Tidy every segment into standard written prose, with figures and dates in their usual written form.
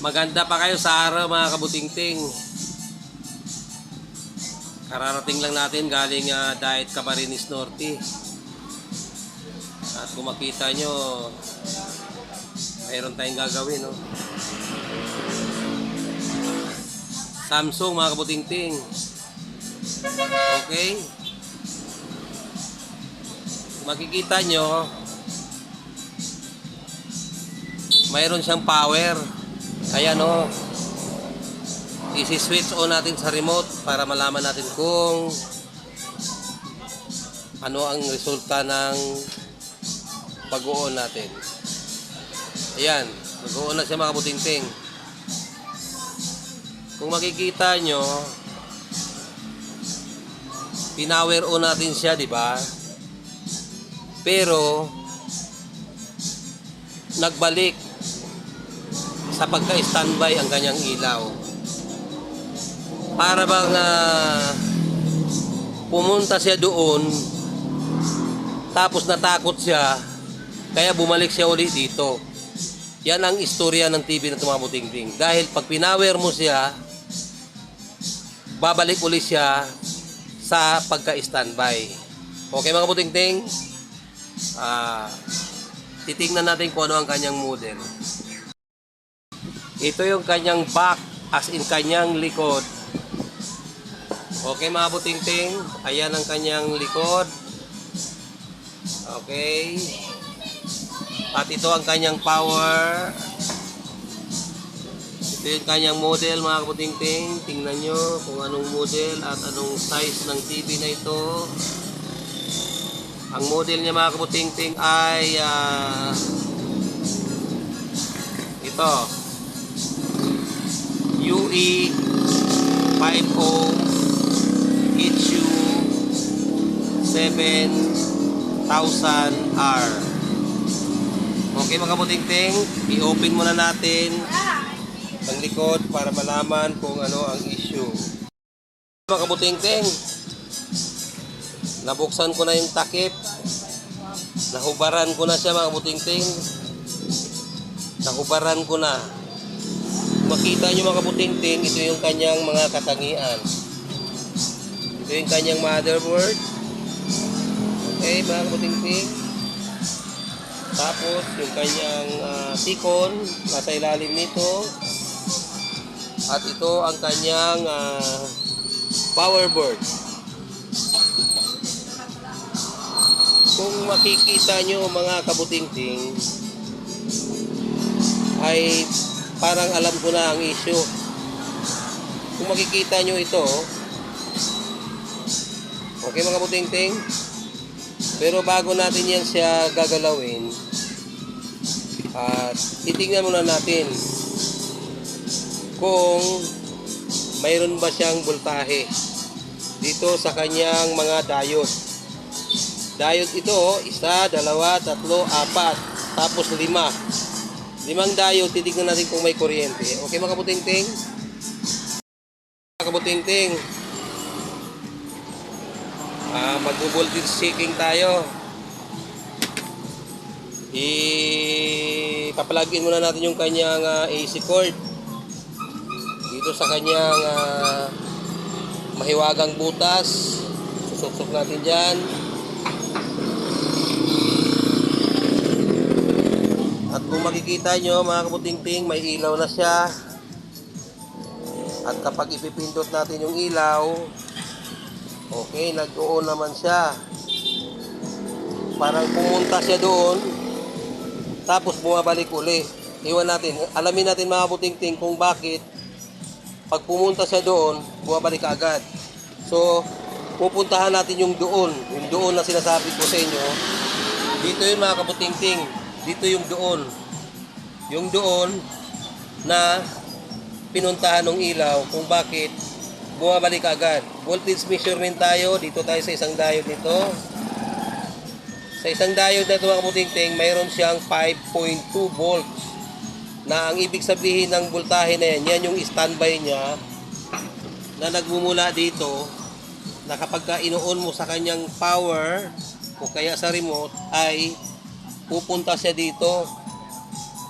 Maganda pa kayo sa araw mga kabutingting. Kararating lang natin galing Diet Camarines Norte. At kung makita nyo, mayroon tayong gagawin, no? Samsung mga kabutingting. Okay? Makikita nyo, mayroon siyang power. Kaya no, isi-switch on natin sa remote para malaman natin kung ano ang resulta ng pag-on natin. Ayan, mag-on na siya mga kabutingting. Kung makikita nyo, pinower on natin siya, di ba? Pero nagbalik sa pagka-standby ang kanyang ilaw. Para bang pumunta siya doon, tapos natakot siya, kaya bumalik siya ulit dito. Yan ang istorya ng TV na tumamutingting. Dahil pag pinower mo siya, babalik ulit siya sa pagka-standby. Okay mga kabutingting? Titingnan natin kung ano ang kanyang model. Ito yung kanyang back, as in kanyang likod. Okay mga kabutingting? Ayan ang kanyang likod. Okay. At ito ang kanyang power. Ito yung kanyang model mga kabutingting. Tingnan nyo kung anong model at anong size ng TV na ito. Ang model niya mga kabutingting ay ito, UE 50 HU 7000R. Okay mga kabutingting, i-open muna natin ang likod para malaman kung ano ang issue. Mga kabutingting, nabuksan ko na yung takip. Nahubaran ko na siya mga kabutingting. Nahubaran ko na. Makita nyo mga kabutingting, ito yung kanyang mga katangian. Ito yung kanyang motherboard. Okay mga kabutingting. Tapos yung kanyang T-con nasa ilalim nito. At ito ang kanyang power board. Kung makikita nyo mga kabutingting, ay parang alam ko na ang issue. Kung makikita nyo ito, okay mga kabutingting, pero bago natin yan siya gagalawin, at titingnan muna natin kung mayroon ba siyang voltahe dito sa kanyang mga diode. Diode ito, 1, 2, 3, 4, tapos 5. 5 diode, titignan natin kung may kuryente. Okay mga kabutingting? Mga kabutingting, mag-voltage checking tayo. Ipaplug-in muna natin yung kanyang AC cord dito sa kanyang mahiwagang butas. Susok-sok natin dyan. At kung makikita nyo mga kabutingting, may ilaw na siya. At kapag ipipindot natin yung ilaw, okay, nag-on naman siya. Parang pumunta siya doon, tapos bumabalik uli. Iwan natin, alamin natin mga kabutingting kung bakit pag pumunta siya doon, bumabalik agad. So, pupuntahan natin yung doon na sinasabi ko sa inyo. Dito yun mga kabutingting. Dito yung doon. Yung doon na pinuntahan ng ilaw kung bakit bumabalik agad. Voltage measurement tayo. Dito tayo sa isang diode nito. Sa isang diode na ito mga kabutingting, mayroon siyang 5.2 volts. Na ang ibig sabihin ng voltahe na yan, yan yung standby niya na nagmumula dito, na kapag ino-on mo sa kanyang power o kaya sa remote, ay pupunta siya dito.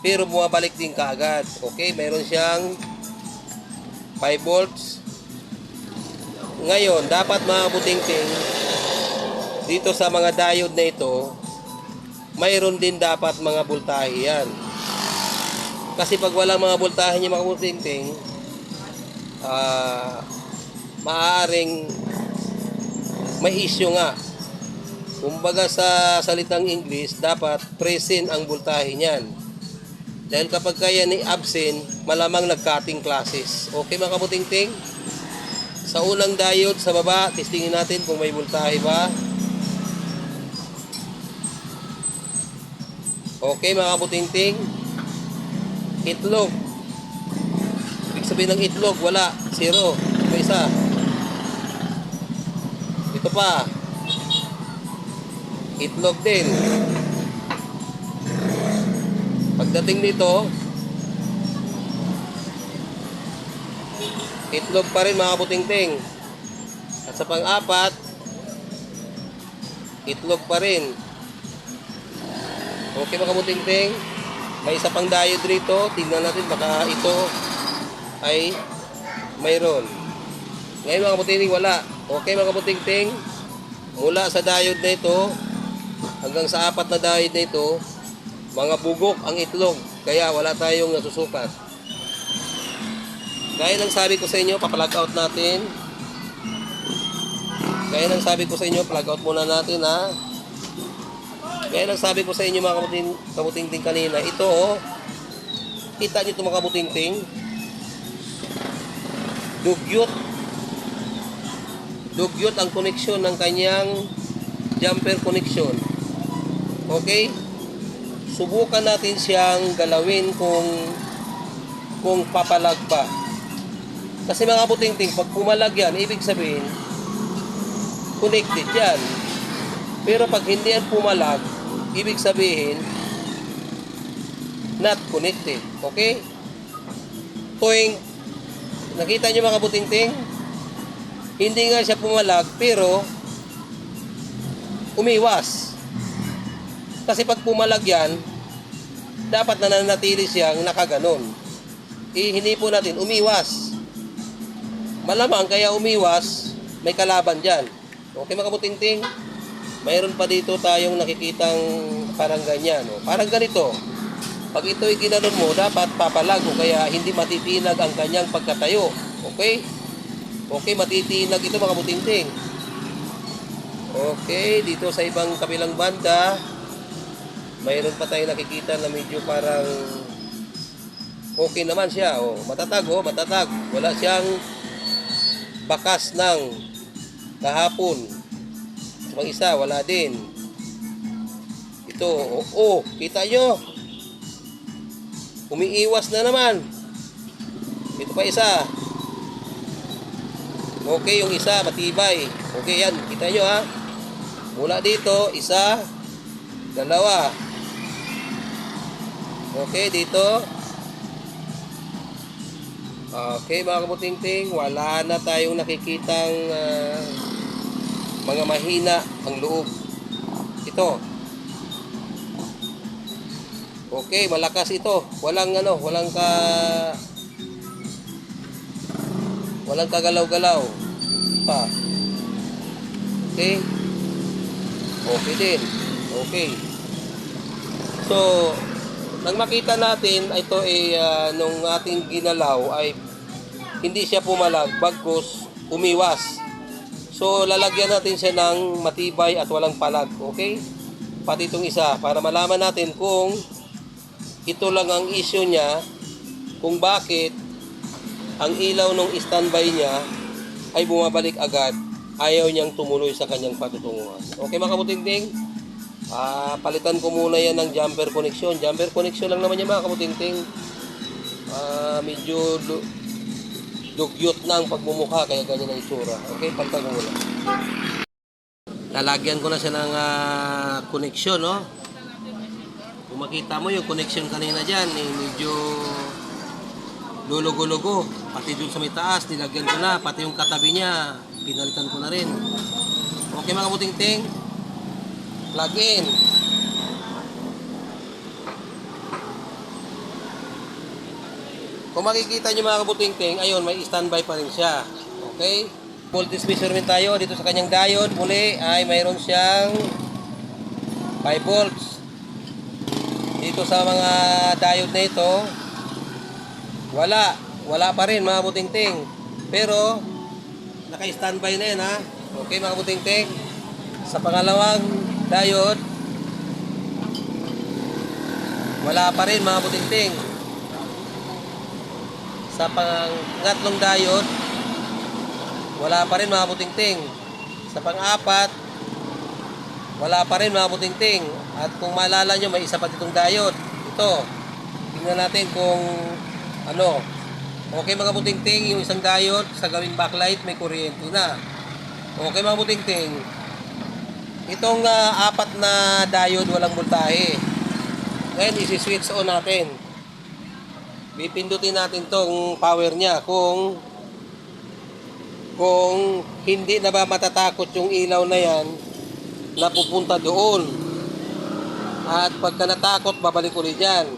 pero bumabalik din kaagad. Okay, meron siyang 5 volts. Ngayon, dapat mga kabutingting, dito sa mga diode na ito, mayroon din dapat mga voltahe yan. Kasi pag walang mga voltahe niya mga kabutingting, maaaring may issue nga. Kumbaga sa salitang English, dapat present ang voltahe niyan. Dahil kapag kaya ni absent, malamang nag-cutting classes. Okay mga kabutingting? Sa unang diode sa baba, testingin natin kung may voltahe ba. Okay mga kabutingting? Itlog. Ibig sabihin ng itlog, wala. 0. May isa. Ito pa. Itlog din. Pagdating dito, itlog pa rin mga kabutingting. At sa pang-apat, itlog pa rin. Okay mga kabutingting, may isa pang diode rito. Tingnan natin baka ito ay mayroon. Ngayon mga kabutingting, wala. Okay mga kabutingting, mula sa diode na ito hanggang sa 4 na diode na ito, mga bugok ang itlog, kaya wala tayong nasusukat. Gaya ng sabi ko sa inyo, pa-plug out natin. Gaya ng sabi ko sa inyo, plug out muna natin ha. Gaya ng sabi ko sa inyo mga kabutingting kanina, ito oh, kita nyo ito mga kabutingting, dugyot ang connection ng kanyang jumper connection. Okay? Subukan natin siyang galawin kung papalag pa. Kasi mga kabutingting, pag pumalag yan, ibig sabihin connected yan. Pero pag hindi yan pumalag, ibig sabihin not connected. Okay? Tuwing nakita nyo mga kabutingting, hindi nga siya pumalag pero umiwas. Kasi pag pumalag yan, dapat nananatili siyang nakaganon. Hindi po natin umiwas. Malamang kaya umiwas, may kalaban dyan. Okay mga kabutingting, mayroon pa dito tayong nakikitang parang ganyan. Parang ganito. Pag ito'y ginanon mo, dapat papalag o kaya hindi matitinag ang kanyang pagkatayo. Okay? Okay, matitinag ito mga kabutingting. Okay, dito sa ibang kabilang banda, mayroon pa tayong nakikita na medyo parang okay naman siya. Matatag, matatag. Wala siyang bakas ng kahapon. Yung isa, wala din. Ito, kita nyo. Umiiwas na naman. Ito pa isa. Okay, yung isa, matibay. Okay, yan. Kita nyo ha. Mula dito, isa, dalawa. Okay, dito. Okay, mga kabutingting, wala na tayong nakikitang mga mahina ang loob. Ito. Okay, malakas ito. Walang kagalaw-galaw pa. Okay? Okay din. Okay. So, nang makita natin, ito ay nung ating ginalaw ay hindi siya pumalag, bagkus umiwas. So, lalagyan natin siya ng matibay at walang palag. Okay? Pati itong isa, para malaman natin kung ito lang ang issue niya, kung bakit ang ilaw ng standby niya ay bumabalik agad, ayaw niyang tumuloy sa kanyang patutunguhan. Okay mga kabutingting? Palitan ko muna yan ng jumper connection. Jumper connection lang naman yan mga kabutingting. Medyo dugyot na ang pagmumukha, kaya ganyan ang itsura. Okay, palitan ko muna. Lalagyan ko na siya ng connection, no? Kung makita mo yung connection kanina dyan, medyo lulugo-lugo. Pati dun sa may taas, nilagyan ko na. Pati yung katabi niya, pinalitan ko na rin. Okay mga kabutingting, plug in. Kung makikita nyo mga kabuting-ting, ayun, may standby pa rin siya. Okay? Voltage measurement tayo dito sa kanyang diode. Muli ay mayroon siyang 5 volts. Dito sa mga diode na ito, wala pa rin mga kabuting-ting. Pero, naka-standby na yan ha. Okay mga kabuting-ting. Sa pangalawang diode, wala pa rin mga kabuting-ting. Sa pangatlong diode, wala pa rin mga kabuting-ting. Sa pang-apat, wala pa rin mga kabuting-ting. At kung maalala nyo, may isa pa ditong diode. Ito, tingnan natin kung ano. Okay mga kabuting-ting, yung isang diode sa gawing backlight may kuryente na. Okay mga kabuting-ting, itong apat na diode walang voltahe. Ngayon isi-switch on natin. Pipindutin natin tong power niya kung hindi na ba matatakot yung ilaw na yan na pupunta doon. At pagka natakot, babalik ulit yan.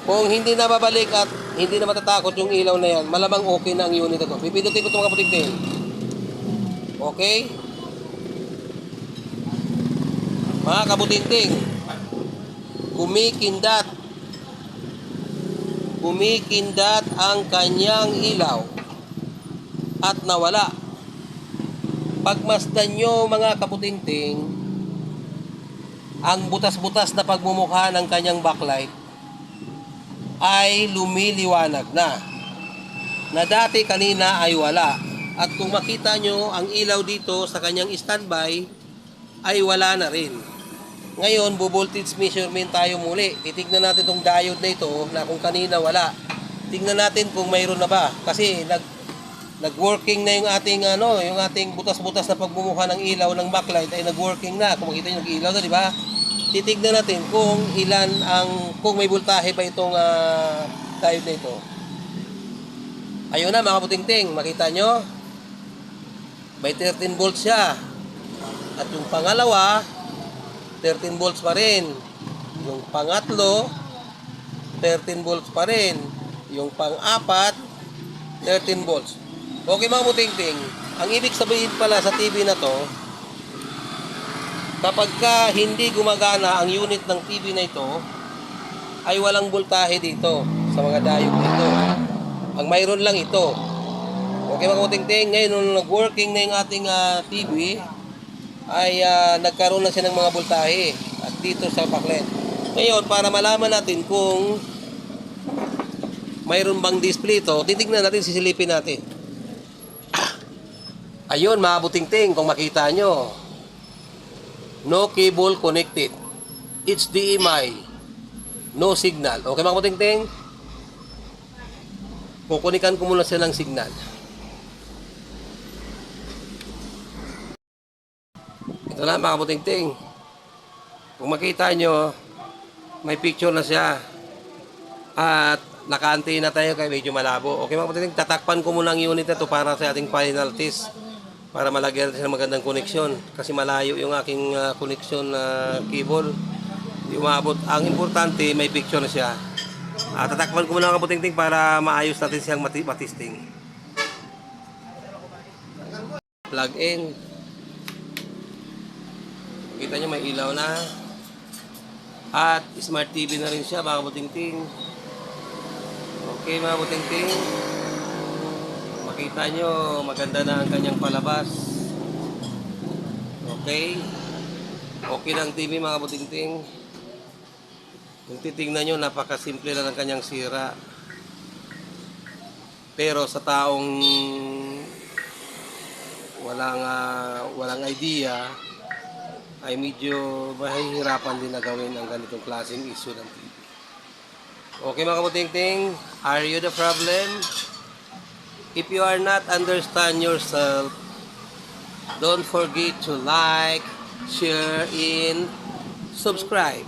Kung hindi na babalik at hindi na matatakot yung ilaw na yan, malamang okay na ang unit na to. Pipindutin ko ito mga kabuting-ting. Okay? Mga kabuting-ting, kumikindat ang kanyang ilaw at nawala. Pagmasdan nyo mga kabuting-ting, ang butas-butas na pagmumukha ng kanyang backlight ay lumiliwanag na dati kanina ay wala. At kung makita nyo ang ilaw dito sa kanyang standby ay wala na rin. Ngayon, voltage measurement tayo muli. Titignan natin itong diode na ito na kung kanina wala. Tingnan natin kung mayroon na ba. Kasi nag-working na yung ating butas-butas na pagmumukha ng ilaw ng backlight ay nag-working na. Kung makita nyo yung ilaw na, di ba? Titignan natin kung kung may voltahe ba itong diode na ito. Ayun na mga kabuting-ting, makita nyo? May 13 volts siya. At yung pangalawa, 13 volts pa rin. Yung pangatlo, 13 volts pa rin. Yung pang-apat, 13 volts. Okay mga kabuting-ting, ang ibig sabihin pala sa TV na to, kapag hindi gumagana ang unit ng TV na ito, ay walang voltahe dito sa mga diode dito. Ang mayroon lang ito. Okay mga kabuting-ting, ngayon nung nag-working na yung ating TV, ay nagkaroon na siya ng mga voltahe at dito sa backlight. Ngayon, para malaman natin kung mayroon bang display ito, titignan natin, sisilipin natin. Ayun mga kabuting-ting, kung makita nyo, no cable connected. HDMI. No signal. Okay mga kabuting-ting? Kukunikan ko muna siya ng signal. Ito na mga kabuting-ting. Kung makita nyo, may picture na siya. At naka-antena na tayo kaya medyo malabo. Okay mga kabuting-ting, tatakpan ko muna ang unit na ito para sa ating final test. Para malagyan natin ng magandang koneksyon. Kasi malayo yung aking koneksyon cable. Hindi umabot. Ang importante, may picture na siya. Tatakpan ko muna ang kabuting-ting para maayos natin siyang matisting. Plug in. Kita nyo may ilaw na. At smart TV na rin siya mga kabuting-ting. Okay mga kabuting-ting. Makita nyo maganda na ang kanyang palabas. Okay. Okay na ang TV mga kabuting-ting. Kung titingnan nyo, napakasimple lang ng kanyang sira. Pero sa taong walang idea, ay medyo mahihirapan din na gawin ang ganitong klaseng issue ng TV. Okay mga kabuting-ting, are you the problem? If you are not understand yourself, don't forget to like, share, and subscribe.